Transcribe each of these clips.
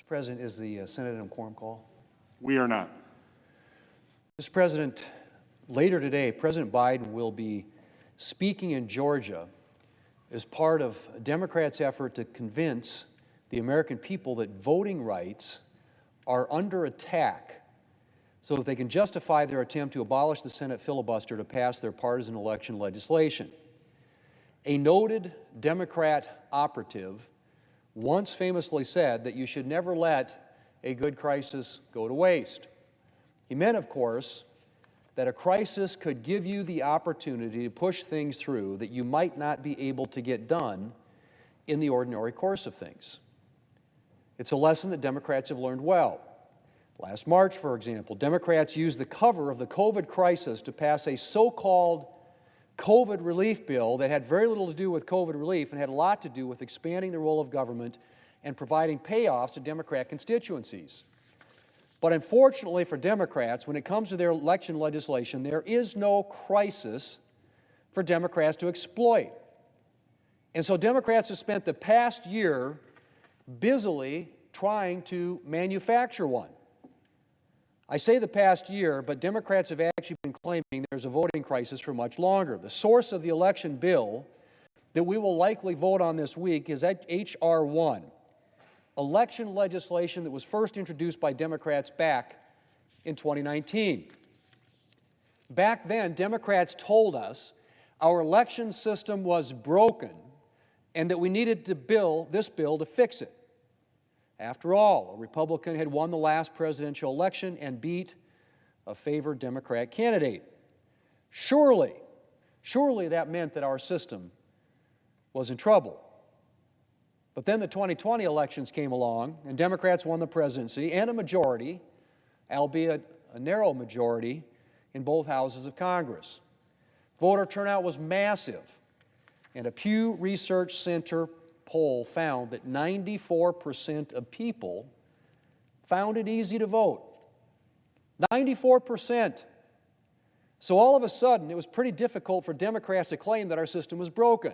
Mr. President, is the Senate in quorum call? We are not. Mr. President, later today, President Biden will be speaking in Georgia as part of a Democrats' effort to convince the American people that voting rights are under attack so that they can justify their attempt to abolish the Senate filibuster to pass their partisan election legislation. A noted Democrat operative once famously said that you should never let a good crisis go to waste. He meant, of course, that a crisis could give you the opportunity to push things through that you might not be able to get done in the ordinary course of things. It's a lesson that Democrats have learned well. Last March, for example, Democrats used the cover of the COVID crisis to pass a so-called COVID relief bill that had very little to do with COVID relief and had a lot to do with expanding the role of government and providing payoffs to Democrat constituencies. But unfortunately for Democrats, when it comes to their election legislation, there is no crisis for Democrats to exploit. And so Democrats have spent the past year busily trying to manufacture one. I say the past year, but Democrats have actually been claiming there's a voting crisis for much longer. The source of the election bill that we will likely vote on this week is H.R. 1, election legislation that was first introduced by Democrats back in 2019. Back then, Democrats told us our election system was broken and that we needed this bill to fix it. After all, a Republican had won the last presidential election and beat a favored Democrat candidate. Surely that meant that our system was in trouble. But then the 2020 elections came along, and Democrats won the presidency and a majority, albeit a narrow majority, in both houses of Congress. Voter turnout was massive, and a Pew Research Center poll found that 94% of people found it easy to vote. 94%. So all of a sudden, it was pretty difficult for Democrats to claim that our system was broken.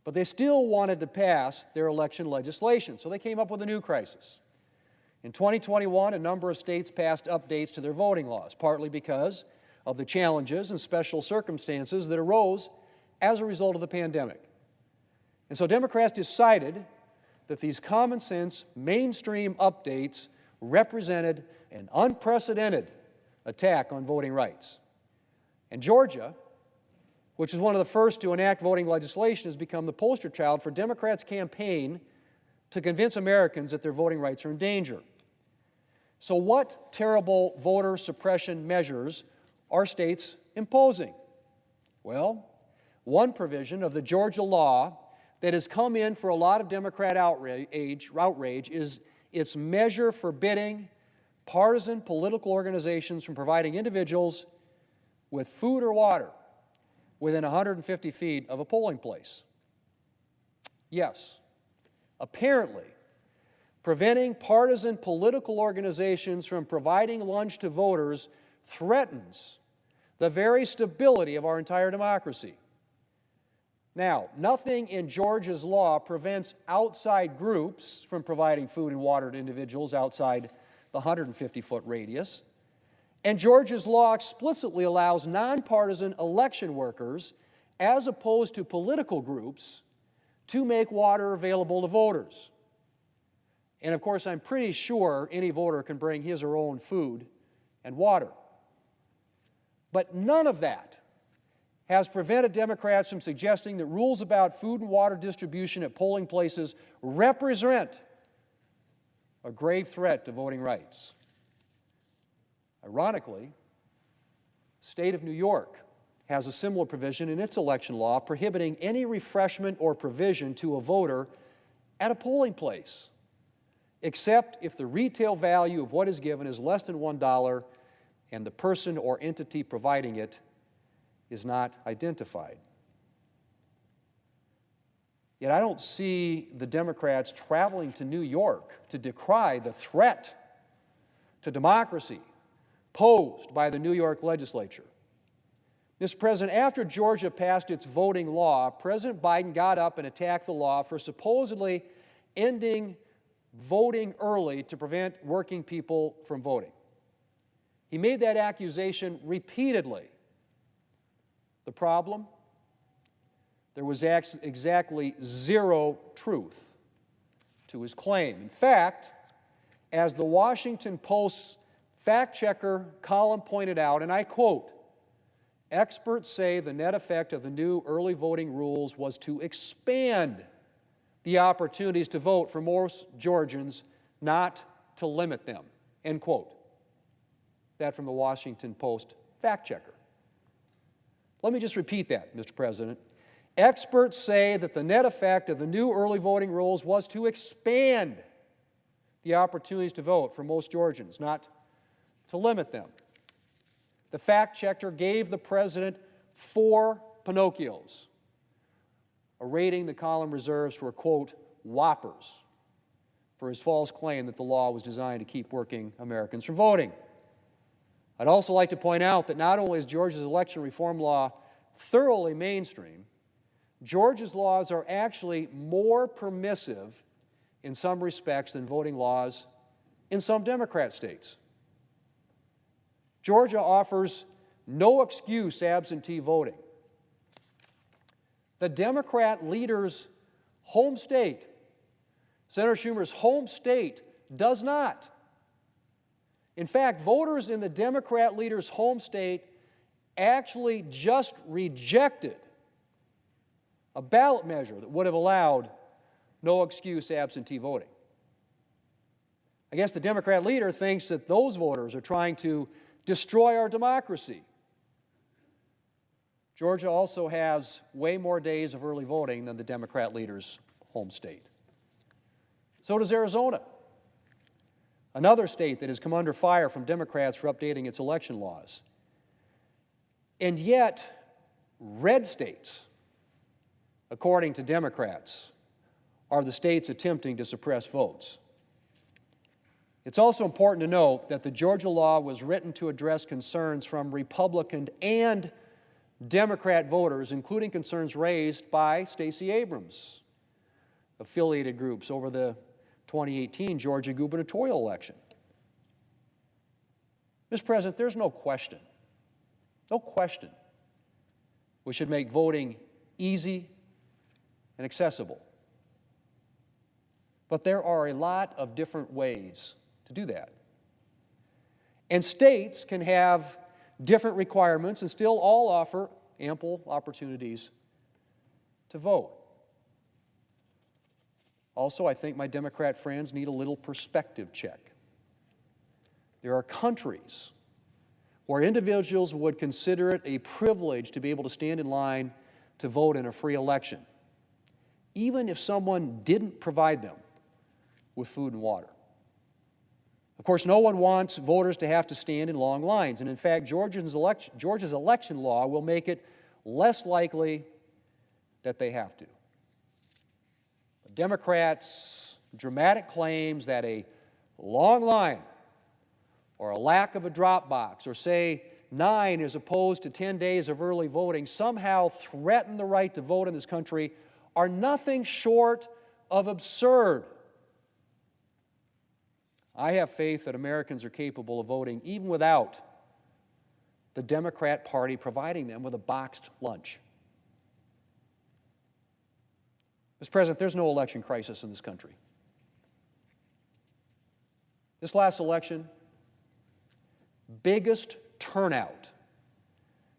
But they still wanted to pass their election legislation, so they came up with a new crisis. In 2021, a number of states passed updates to their voting laws, partly because of the challenges and special circumstances that arose as a result of the pandemic. And so Democrats decided that these common sense, mainstream updates represented an unprecedented attack on voting rights. And Georgia, which is one of the first to enact voting legislation, has become the poster child for Democrats' campaign to convince Americans that their voting rights are in danger. So what terrible voter suppression measures are states imposing? Well, one provision of the Georgia law that has come in for a lot of Democrat outrage is its measure forbidding partisan political organizations from providing individuals with food or water within 150 feet of a polling place. Yes, apparently, preventing partisan political organizations from providing lunch to voters threatens the very stability of our entire democracy. Now, nothing in Georgia's law prevents outside groups from providing food and water to individuals outside the 150-foot radius. And Georgia's law explicitly allows nonpartisan election workers, as opposed to political groups, to make water available to voters. And of course, I'm pretty sure any voter can bring his or her own food and water. But none of that has prevented Democrats from suggesting that rules about food and water distribution at polling places represent a grave threat to voting rights. Ironically, the state of New York has a similar provision in its election law prohibiting any refreshment or provision to a voter at a polling place, except if the retail value of what is given is less than $1 and the person or entity providing it is not identified. Yet I don't see the Democrats traveling to New York to decry the threat to democracy posed by the New York legislature. Mr. President, after Georgia passed its voting law, President Biden got up and attacked the law for supposedly ending voting early to prevent working people from voting. He made that accusation repeatedly. The problem? There was exactly zero truth to his claim. In fact, as the Washington Post's fact-checker column pointed out, and I quote, "Experts say the net effect of the new early voting rules was to expand the opportunities to vote for most Georgians, not to limit them," end quote. That from the Washington Post fact-checker. Let me just repeat that, Mr. President. Experts say that the net effect of the new early voting rules was to expand the opportunities to vote for most Georgians, not to limit them. The fact-checker gave the president 4 Pinocchios, a rating the column reserves for, quote, whoppers, for his false claim that the law was designed to keep working Americans from voting. I'd also like to point out that not only is Georgia's election reform law thoroughly mainstream, Georgia's laws are actually more permissive in some respects than voting laws in some Democrat states. Georgia offers no excuse absentee voting. The Democrat leader's home state, Senator Schumer's home state, does not. In fact, voters in the Democrat leader's home state actually just rejected a ballot measure that would have allowed no excuse absentee voting. I guess the Democrat leader thinks that those voters are trying to destroy our democracy. Georgia also has way more days of early voting than the Democrat leader's home state. So does Arizona, another state that has come under fire from Democrats for updating its election laws. And yet, red states, according to Democrats, are the states attempting to suppress votes. It's also important to note that the Georgia law was written to address concerns from Republican and Democrat voters, including concerns raised by Stacey Abrams' affiliated groups over the 2018 Georgia gubernatorial election. Mr. President, there's no question, we should make voting easy and accessible. But there are a lot of different ways to do that. And states can have different requirements and still all offer ample opportunities to vote. Also, I think my Democrat friends need a little perspective check. There are countries where individuals would consider it a privilege to be able to stand in line to vote in a free election, even if someone didn't provide them with food and water. Of course, no one wants voters to have to stand in long lines, and in fact, Georgia's election law will make it less likely that they have to. But Democrats' dramatic claims that a long line or a lack of a drop box, or say 9 as opposed to 10 days of early voting, somehow threaten the right to vote in this country are nothing short of absurd. I have faith that Americans are capable of voting even without the Democrat Party providing them with a boxed lunch. Mr. President, there's no election crisis in this country. This last election, biggest turnout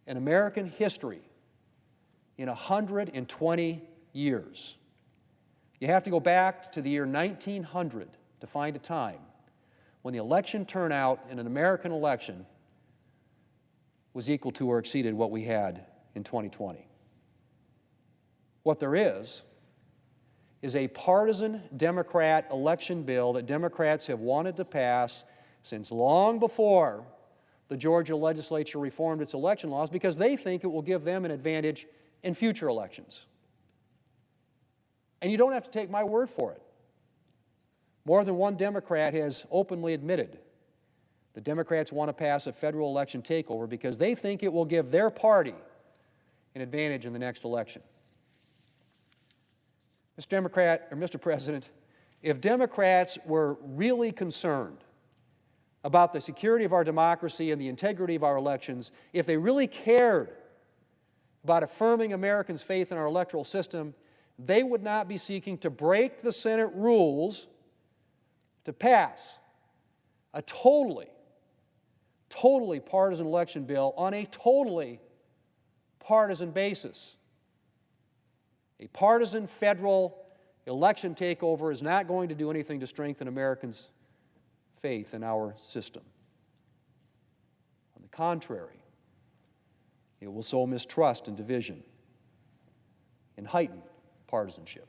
in American history in 120 years. You have to go back to the year 1900 to find a time when the election turnout in an American election was equal to or exceeded what we had in 2020. What there is a partisan Democrat election bill that Democrats have wanted to pass since long before the Georgia legislature reformed its election laws, because they think it will give them an advantage in future elections. And you don't have to take my word for it. More than one Democrat has openly admitted the Democrats want to pass a federal election takeover because they think it will give their party an advantage in the next election. Mr. President, if Democrats were really concerned about the security of our democracy and the integrity of our elections, if they really cared about affirming Americans' faith in our electoral system, they would not be seeking to break the Senate rules to pass a totally partisan election bill on a totally partisan basis. A partisan federal election takeover is not going to do anything to strengthen Americans' faith in our system. On the contrary, it will sow mistrust and division and heighten partisanship.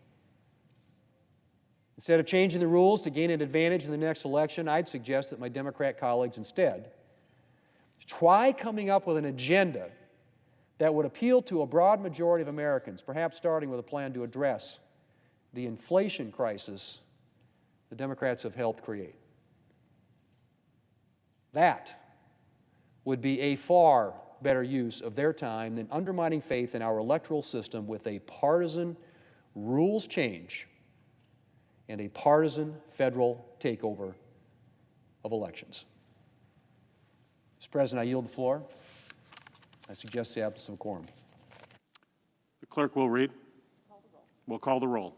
Instead of changing the rules to gain an advantage in the next election, I'd suggest that my Democrat colleagues instead try coming up with an agenda that would appeal to a broad majority of Americans, perhaps starting with a plan to address the inflation crisis the Democrats have helped create. That would be a far better use of their time than undermining faith in our electoral system with a partisan rules change and a partisan federal takeover of elections. Mr. President, I yield the floor. I suggest the absence of a quorum. The clerk will read. We'll call the roll.